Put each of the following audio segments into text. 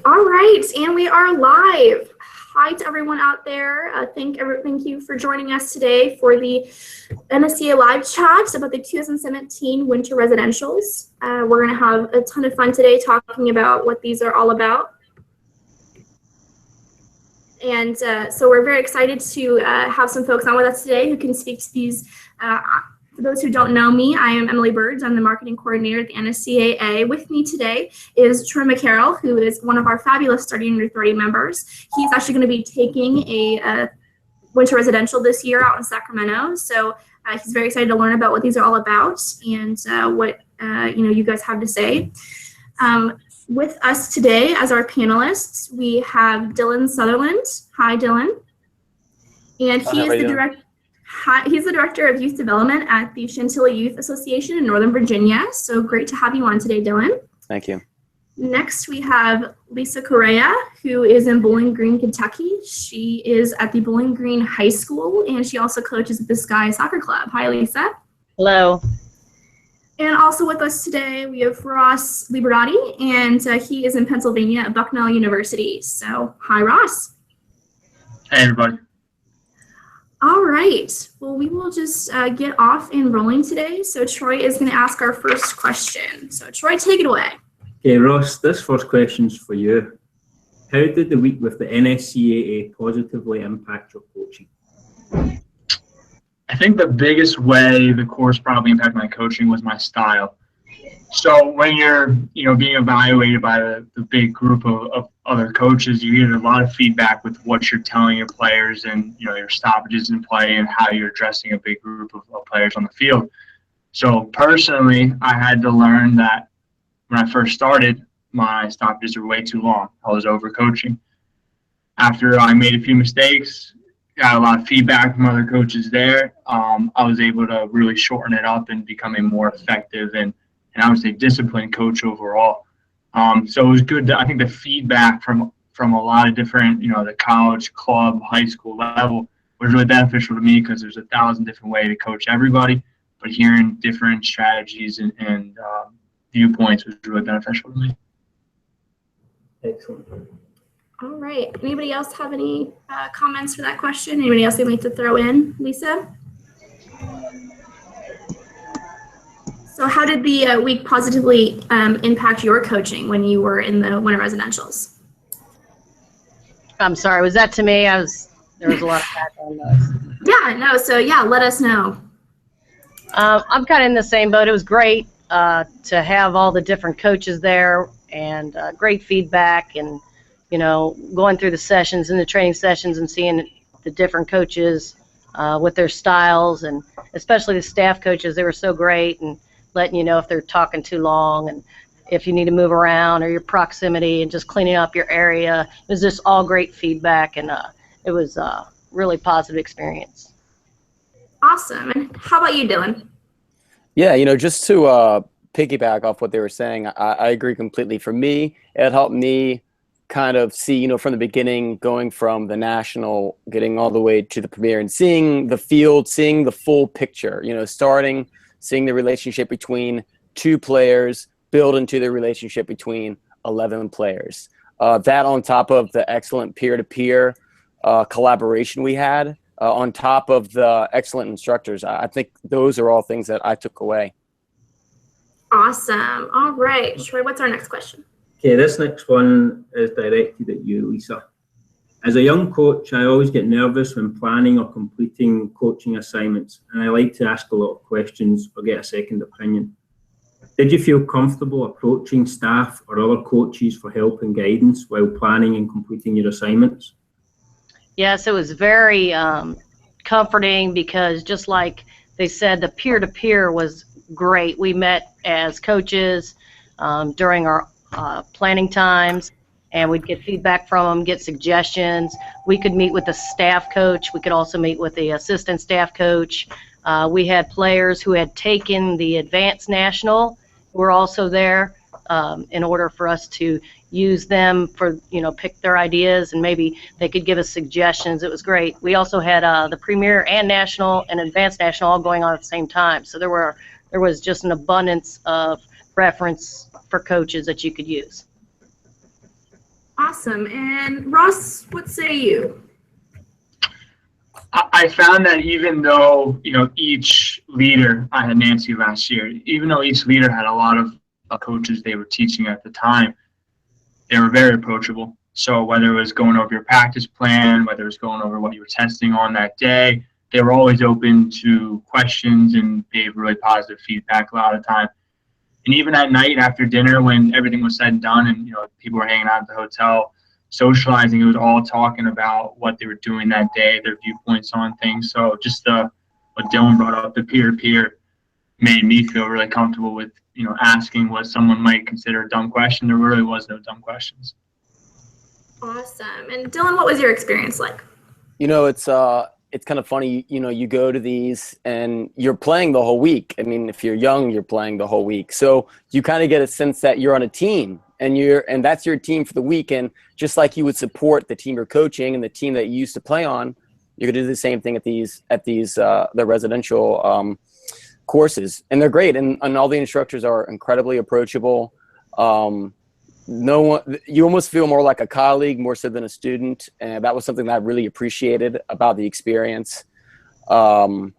All right, and we are live. Hi to everyone out there. Thank you for joining us today for the NSCAA live chat about the 2017 Winter Residentials. We're going to have a ton of fun today talking about what these are all about. And so we're very excited to have some folks on with us today who can speak to these. For those who don't know me, I am Emily Burds. I'm the marketing coordinator at the NSCAA. With me today is Troy McKerrell, who is one of our fabulous Starting Under 30 members. He's actually going to be taking a winter residential this year out in Sacramento. So he's very excited to learn about what these are all about and what you guys have to say. With us today as our panelists, we have Dylan Sutherland. Hi, Dylan. And he is the director. He's the Director of Youth Development at the Chantilly Youth Association in Northern Virginia. So great to have you on today, Dylan. Thank you. Next, we have Lisa Correa, who is in Bowling Green, Kentucky. She is at the Bowling Green High School, and she also coaches at the Sky Soccer Club. Hi, Lisa. Hello. And also with us today, we have Ross Liberati, and he is in Pennsylvania at Bucknell University. So, hi, Ross. Hey, everybody. All right, well, we will just get off and rolling today. So Troy is going to ask our first question. So Troy, take it away. Okay, Ross, this first question's for you. How did the week with the NSCAA positively impact your coaching? I think the biggest way the course probably impacted my coaching was my style. So when you're, being evaluated by the big group of other coaches, you get a lot of feedback with what you're telling your players and, your stoppages in play and how you're addressing a big group of players on the field. So personally, I had to learn that when I first started, my stoppages were way too long. I was overcoaching. After I made a few mistakes, got a lot of feedback from other coaches there, I was able to really shorten it up and become a more effective and I would say disciplined coach overall. So it was good. I think the feedback from a lot of different, the college, club, high school level was really beneficial to me because there's 1,000 different ways to coach everybody, but hearing different strategies and viewpoints was really beneficial to me. Excellent. All right. Anybody else have any comments for that question? Anybody else you'd like to throw in, Lisa? So how did the week positively impact your coaching when you were in the winter residentials? I'm sorry, was that to me? There was a lot of background noise. Yeah, no, so yeah, let us know. I'm kind of in the same boat. It was great to have all the different coaches there and great feedback and, going through the sessions and the training sessions and seeing the different coaches with their styles and especially the staff coaches. They were so great and letting you know if they're talking too long and if you need to move around or your proximity and just cleaning up your area. It was just all great feedback and it was a really positive experience. Awesome. And how about you, Dylan? Yeah, just to piggyback off what they were saying, I agree completely. For me, it helped me kind of see, from the beginning, going from the national, getting all the way to the premier and seeing the field, seeing the full picture, starting seeing the relationship between two players build into the relationship between 11 players. That on top of the excellent peer-to-peer collaboration we had, on top of the excellent instructors, I think those are all things that I took away. Awesome. All right. Troy, what's our next question? Okay, this next one is directed at you, Lisa. As a young coach, I always get nervous when planning or completing coaching assignments, and I like to ask a lot of questions or get a second opinion. Did you feel comfortable approaching staff or other coaches for help and guidance while planning and completing your assignments? Yes, it was very comforting because just like they said, the peer-to-peer was great. We met as coaches during our planning times. And we'd get feedback from them, get suggestions. We could meet with the staff coach. We could also meet with the assistant staff coach. We had players who had taken the advanced national who were also there in order for us to use them for, pick their ideas and maybe they could give us suggestions. It was great. We also had the premier and national and advanced national all going on at the same time. So there was just an abundance of reference for coaches that you could use. Awesome. And Ross, what say you? I found that even though, each leader, I had Nancy last year, even though each leader had a lot of coaches they were teaching at the time, they were very approachable. So whether it was going over your practice plan, whether it was going over what you were testing on that day, they were always open to questions and gave really positive feedback a lot of the time. And even at night after dinner, when everything was said and done and, people were hanging out at the hotel, socializing, it was all talking about what they were doing that day, their viewpoints on things. So just what Dylan brought up, the peer-to-peer, made me feel really comfortable with, asking what someone might consider a dumb question. There really was no dumb questions. Awesome. And Dylan, what was your experience like? It's kind of funny, you go to these and you're playing the whole week. I mean, if you're young, you're playing the whole week. So you kind of get a sense that you're on a team and that's your team for the week. And just like you would support the team you're coaching and the team that you used to play on, you're going to do the same thing at the residential courses. And they're great. And all the instructors are incredibly approachable. No one, you almost feel more like a colleague more so than a student, and that was something that I really appreciated about the experience. And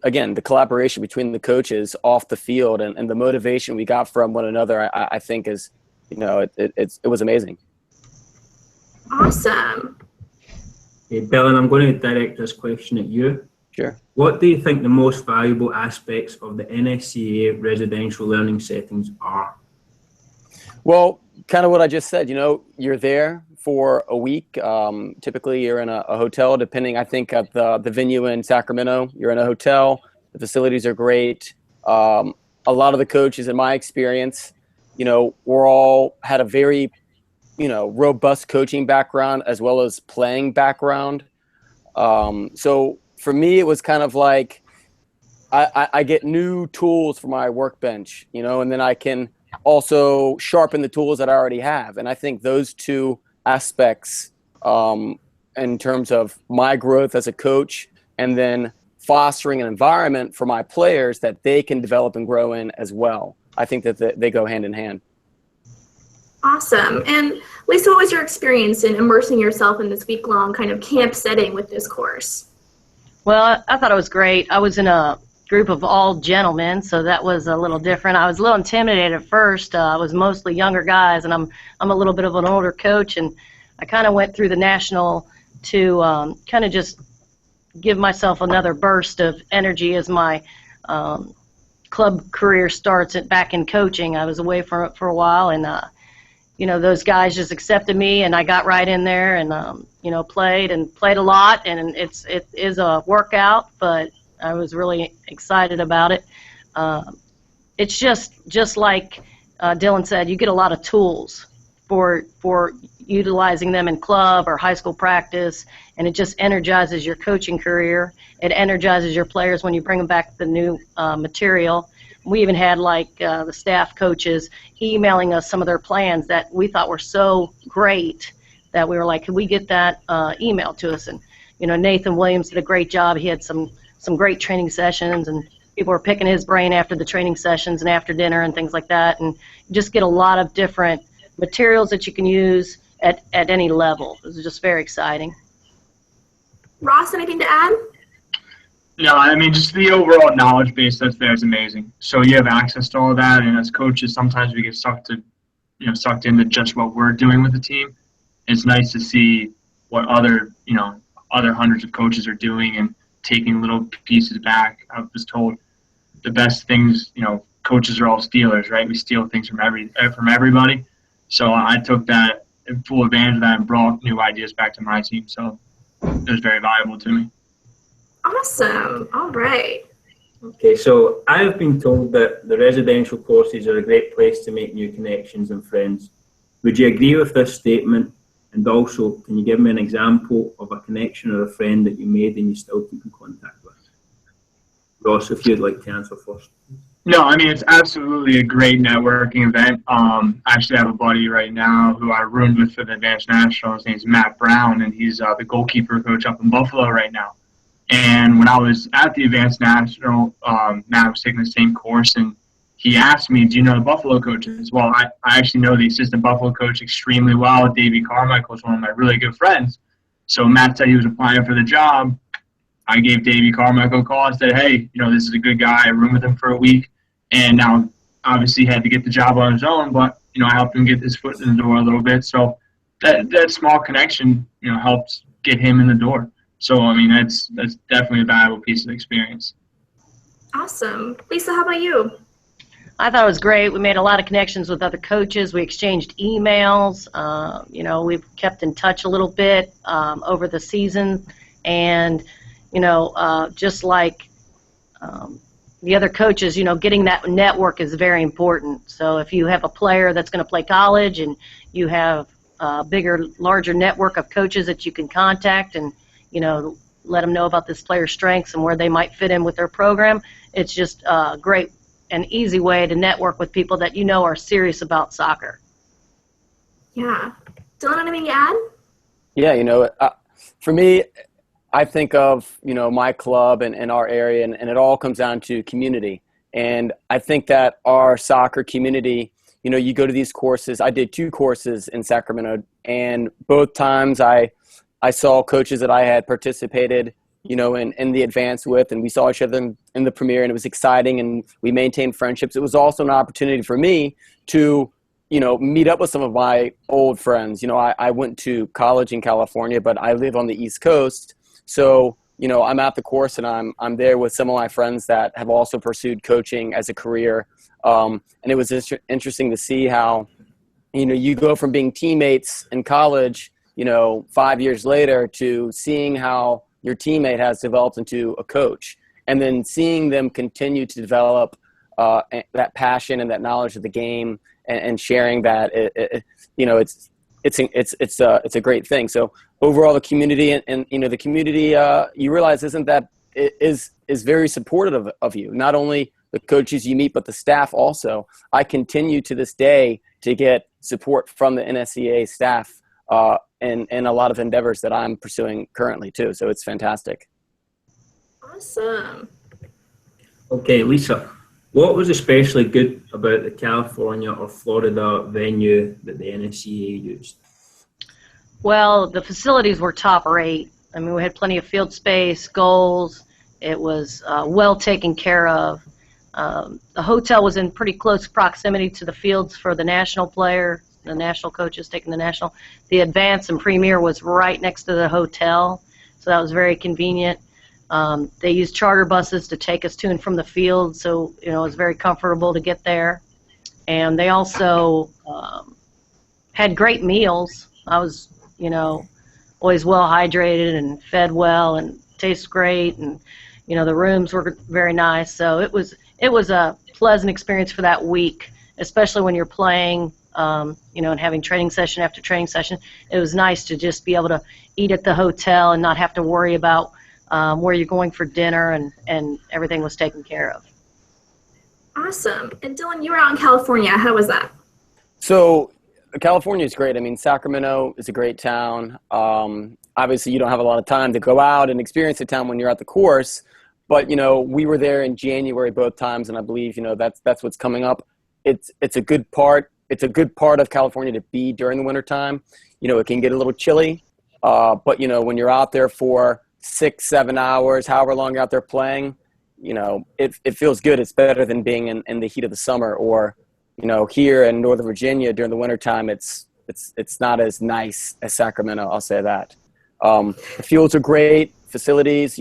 again, the collaboration between the coaches off the field and the motivation we got from one another, I think is, it was amazing. Awesome. Hey, Dylan, I'm going to direct this question at you. Sure. What do you think the most valuable aspects of the NSCAA residential learning settings are? Well, kind of what I just said, you're there for a week. Typically you're in a hotel, depending, I think at the venue in Sacramento, you're in a hotel. The facilities are great. A lot of the coaches, in my experience, we're all had a very, robust coaching background as well as playing background. So for me, it was kind of like I get new tools for my workbench, and then I can also sharpen the tools that I already have. And I think those two aspects in terms of my growth as a coach and then fostering an environment for my players that they can develop and grow in as well. I think that they go hand in hand. Awesome. And Lisa, what was your experience in immersing yourself in this week-long kind of camp setting with this course? Well, I thought it was great. I was in a group of all gentlemen, so that was a little different. I was a little intimidated at first. I was mostly younger guys, and I'm a little bit of an older coach, and I kind of went through the national to kind of just give myself another burst of energy as my club career starts back in coaching. I was away from it for a while, and those guys just accepted me, and I got right in there and played a lot, and it is a workout, but I was really excited about it. It's just like Dylan said, you get a lot of tools for utilizing them in club or high school practice, and it just energizes your coaching career. It energizes your players when you bring them back the new material. We even had the staff coaches emailing us some of their plans that we thought were so great that we were like, could we get that email to us? And Nathan Williams did a great job. He had some great training sessions, and people were picking his brain after the training sessions and after dinner and things like that, and you just get a lot of different materials that you can use at any level. It was just very exciting. Ross, anything to add? No, I mean, just the overall knowledge base that's there is amazing. So you have access to all of that, and as coaches, sometimes we get sucked into just what we're doing with the team. It's nice to see what other hundreds of coaches are doing and taking little pieces back. I was told the best things, coaches are all stealers, right? We steal things from everybody. So I took that full advantage of that and brought new ideas back to my team. So it was very valuable to me. Awesome. All right. Okay, so I have been told that the residential courses are a great place to make new connections and friends. Would you agree with this statement? And also, can you give me an example of a connection or a friend that you made and you still keep in contact with? Ross, if you'd like to answer first. No, I mean, it's absolutely a great networking event. I actually have a buddy right now who I roomed with for the Advanced National. His name's Matt Brown, and he's the goalkeeper coach up in Buffalo right now. And when I was at the Advanced National, Matt was taking the same course, and he asked me, do you know the Buffalo coaches? Well, I actually know the assistant Buffalo coach extremely well. Davey Carmichael is one of my really good friends. So Matt said he was applying for the job. I gave Davey Carmichael a call and said, hey, this is a good guy. I roomed with him for a week. And now, obviously, he had to get the job on his own, but, I helped him get his foot in the door a little bit. So that small connection, helps get him in the door. So, that's definitely a valuable piece of experience. Awesome. Lisa, how about you? I thought it was great. We made a lot of connections with other coaches. We exchanged emails. We've kept in touch a little bit over the season. And, just like the other coaches, getting that network is very important. So if you have a player that's going to play college and you have a bigger, larger network of coaches that you can contact and, let them know about this player's strengths and where they might fit in with their program, it's just great. An easy way to network with people that are serious about soccer. Yeah. Dylan, anything to add? Yeah, for me, I think of, my club and our area, and it all comes down to community. And I think that our soccer community, you go to these courses. I did 2 courses in Sacramento, and both times I saw coaches that I had participated in the advance with, and we saw each other in the premiere, and it was exciting, and we maintained friendships. It was also an opportunity for me to, meet up with some of my old friends. I went to college in California, but I live on the East Coast. So, I'm at the course, and I'm there with some of my friends that have also pursued coaching as a career. And it was interesting to see how, you go from being teammates in college, 5 years later, to seeing how your teammate has developed into a coach, and then seeing them continue to develop that passion and that knowledge of the game, and sharing that, it's a great thing. So overall, the community and the community, you realize is very supportive of you. Not only the coaches you meet, but the staff also. I continue to this day to get support from the NSCAA staff and a lot of endeavors that I'm pursuing currently too. So it's fantastic. Awesome. Okay, Lisa, what was especially good about the California or Florida venue that the NSCAA used? Well, the facilities were top rate. We had plenty of field space, goals. It was well taken care of. The hotel was in pretty close proximity to the fields for the national player, the national coaches taking the national. The advance and premier was right next to the hotel, so that was very convenient. They used charter buses to take us to and from the field, so it was very comfortable to get there. And they also had great meals. I was, always well hydrated and fed well and tastes great, and the rooms were very nice. So it was a pleasant experience for that week, especially when you're playing, and having training session after training session. It was nice to just be able to eat at the hotel and not have to worry about where you're going for dinner, and everything was taken care of. Awesome. And Dylan, you were out in California. How was that? So California is great. Sacramento is a great town. Obviously, you don't have a lot of time to go out and experience the town when you're at the course. But, we were there in January both times, and I believe, that's what's coming up. It's a good part. It's a good part of California to be during the wintertime. It can get a little chilly. But, when you're out there for 6-7 hours, however long you're out there playing, it feels good. It's better than being in the heat of the summer, or, here in Northern Virginia during the wintertime, it's not as nice as Sacramento. I'll say that. The fields are great, facilities,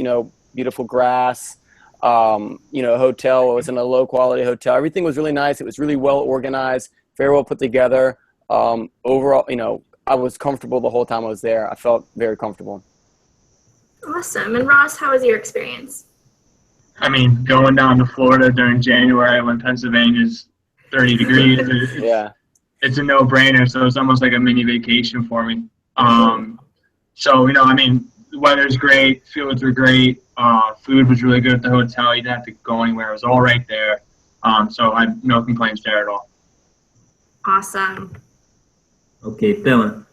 beautiful grass, hotel. It was in a low quality hotel. Everything was really nice. It was really well organized, very well put together. Overall, I was comfortable the whole time I was there. I felt very comfortable. Awesome. And Ross, how was your experience? Going down to Florida during January when Pennsylvania's 30 degrees, it's a no-brainer. So it's almost like a mini vacation for me. The weather's great, fields were great, food was really good at the hotel. You didn't have to go anywhere. It was all right there. So I had no complaints there at all. Awesome. Okay, Dylan,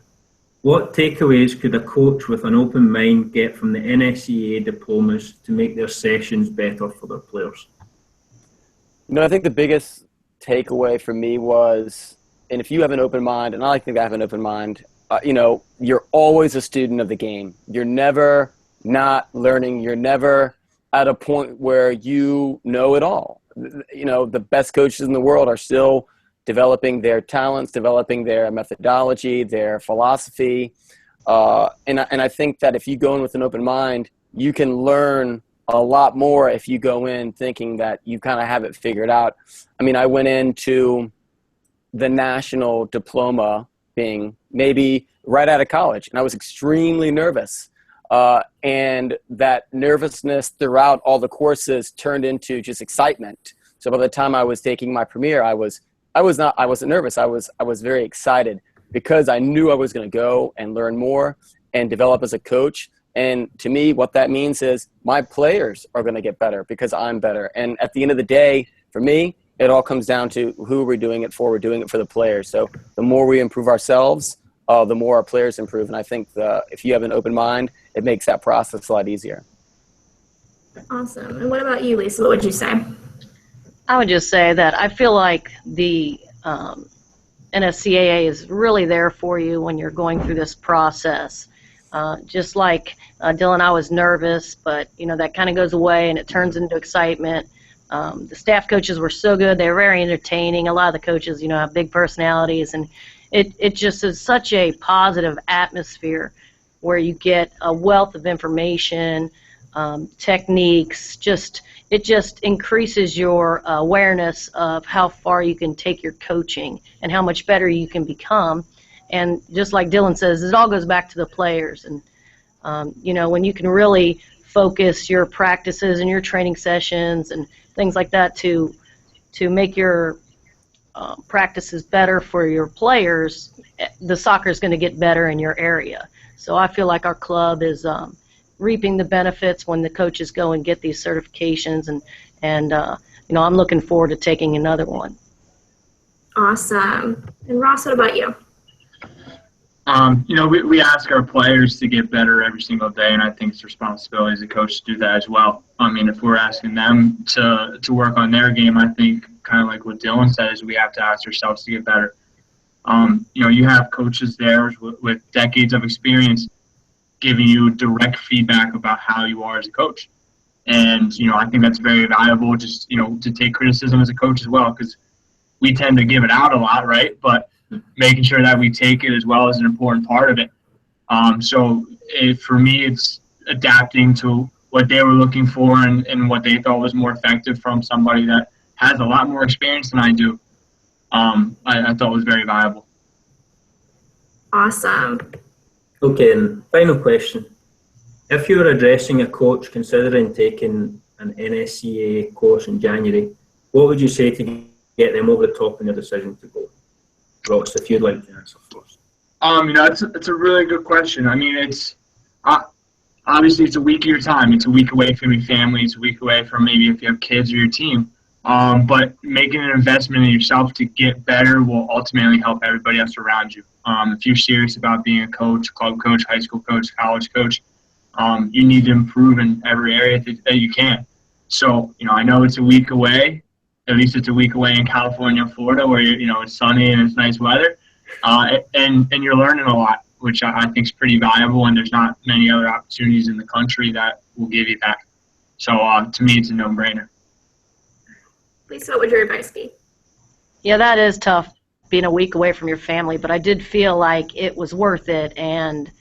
what takeaways could a coach with an open mind get from the NSCAA diplomas to make their sessions better for their players? I think the biggest takeaway for me was, and if you have an open mind, and I like to think I have an open mind, you're always a student of the game. You're never not learning. You're never at a point where you know it all. The best coaches in the world are still developing their talents, developing their methodology, their philosophy. And I think that if you go in with an open mind, you can learn a lot more if you go in thinking that you kind of have it figured out. I mean, I went into the national diploma being maybe right out of college, and I was extremely nervous. And that nervousness throughout all the courses turned into just excitement. So by the time I was taking my premiere, I wasn't nervous. I was very excited because I knew I was going to go and learn more and develop as a coach. And to me, what that means is my players are going to get better because I'm better. And at the end of the day, for me, it all comes down to who we're doing it for. We're doing it for the players. So the more we improve ourselves, the more our players improve. And I think if you have an open mind, it makes that process a lot easier. Awesome. And what about you, Lisa? What would you say? I would just say that I feel like the NSCAA is really there for you when you're going through this process. Just like Dylan, I was nervous, but that kind of goes away and it turns into excitement. The staff coaches were so good; they were very entertaining. A lot of the coaches, have big personalities, and it just is such a positive atmosphere where you get a wealth of information, techniques. It just increases your awareness of how far you can take your coaching and how much better you can become. And just like Dylan says, it all goes back to the players. And, when you can really focus your practices and your training sessions and things like that to make your practices better for your players, the soccer is going to get better in your area. So I feel like our club is reaping the benefits when the coaches go and get these certifications. And I'm looking forward to taking another one. Awesome. And Ross, what about you? We ask our players to get better every single day, and I think it's responsibility as a coach to do that as well. I mean, if we're asking them to work on their game, I think kind of like what Dylan said is we have to ask ourselves to get better. You have coaches there with decades of experience giving you direct feedback about how you are as a coach. And, I think that's very valuable just, to take criticism as a coach as well, because we tend to give it out a lot, right? But making sure that we take it as well is an important part of it. For me, it's adapting to what they were looking for and what they thought was more effective from somebody that has a lot more experience than I do. I thought was very valuable. Awesome. Okay, and final question. If you were addressing a coach considering taking an NSCAA course in January, what would you say to get them over the top in their decision to go? Ross, if you'd like to answer first. It's a really good question. I mean, it's obviously it's a week of your time. It's a week away from your family. It's a week away from maybe if you have kids or your team. But making an investment in yourself to get better will ultimately help everybody else around you. If you're serious about being a coach, club coach, high school coach, college coach, you need to improve in every area that you can. So, I know it's a week away. At least it's a week away in California and Florida where, it's sunny and it's nice weather. And you're learning a lot, which I think is pretty valuable, and there's not many other opportunities in the country that will give you that. So, to me, it's a no-brainer. Lisa, what would your advice be? Yeah, that is tough, being a week away from your family, but I did feel like it was worth it. And,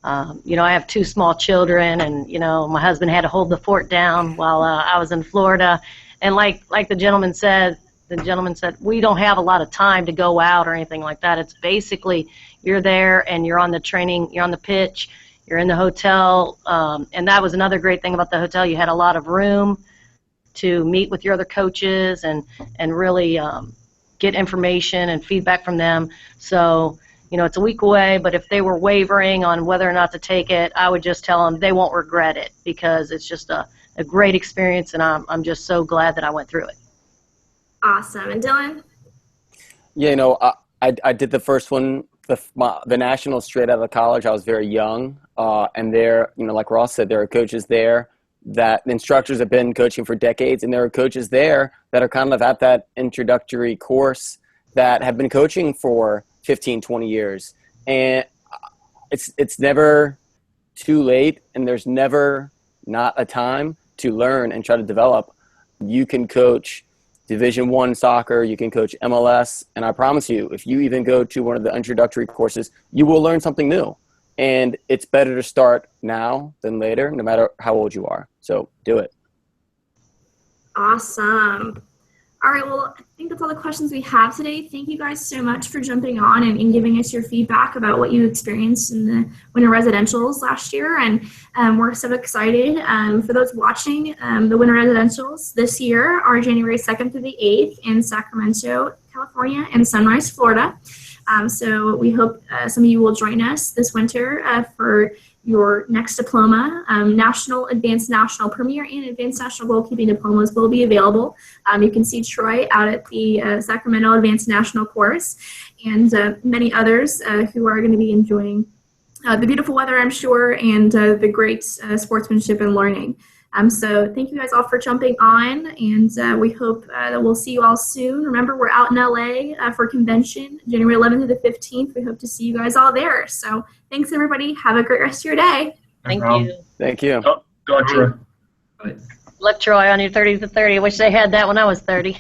I have 2 small children, and, my husband had to hold the fort down while I was in Florida. And like the gentleman said, we don't have a lot of time to go out or anything like that. It's basically you're there and you're on the training, you're on the pitch, you're in the hotel. And that was another great thing about the hotel. You had a lot of room to meet with your other coaches and really get information and feedback from them. So, it's a week away, but if they were wavering on whether or not to take it, I would just tell them they won't regret it because it's just a great experience, and I'm just so glad that I went through it. Awesome. And Dylan? Yeah, I did the first one, the national straight out of college. I was very young, and there, like Ross said, there are coaches there that instructors have been coaching for decades, and there are coaches there that are kind of at that introductory course that have been coaching for 15, 20 years. And it's never too late, and there's never not a time to learn and try to develop. You can coach Division I soccer, you can coach MLS, and I promise you, if you even go to one of the introductory courses, you will learn something new. And it's better to start now than later, no matter how old you are. So do it. Awesome. All right, well, I think that's all the questions we have today. Thank you guys so much for jumping on and giving us your feedback about what you experienced in the winter residentials last year. And we're so excited. For those watching, the winter residentials this year are January 2nd through the 8th in Sacramento, California, and Sunrise, Florida. So we hope some of you will join us this winter for your next diploma. National, Advanced National, Premier, and Advanced National Goalkeeping diplomas will be available. You can see Troy out at the Sacramento Advanced National course, and many others who are going to be enjoying the beautiful weather, I'm sure, and the great sportsmanship and learning. So thank you guys all for jumping on, and we hope that we'll see you all soon. Remember, we're out in LA for convention, January 11th to the 15th. We hope to see you guys all there. So thanks, everybody. Have a great rest of your day. Thank you. Thank you. Go on, Troy. Right. Luck, Troy, on your 30 to 30. I wish they had that when I was 30.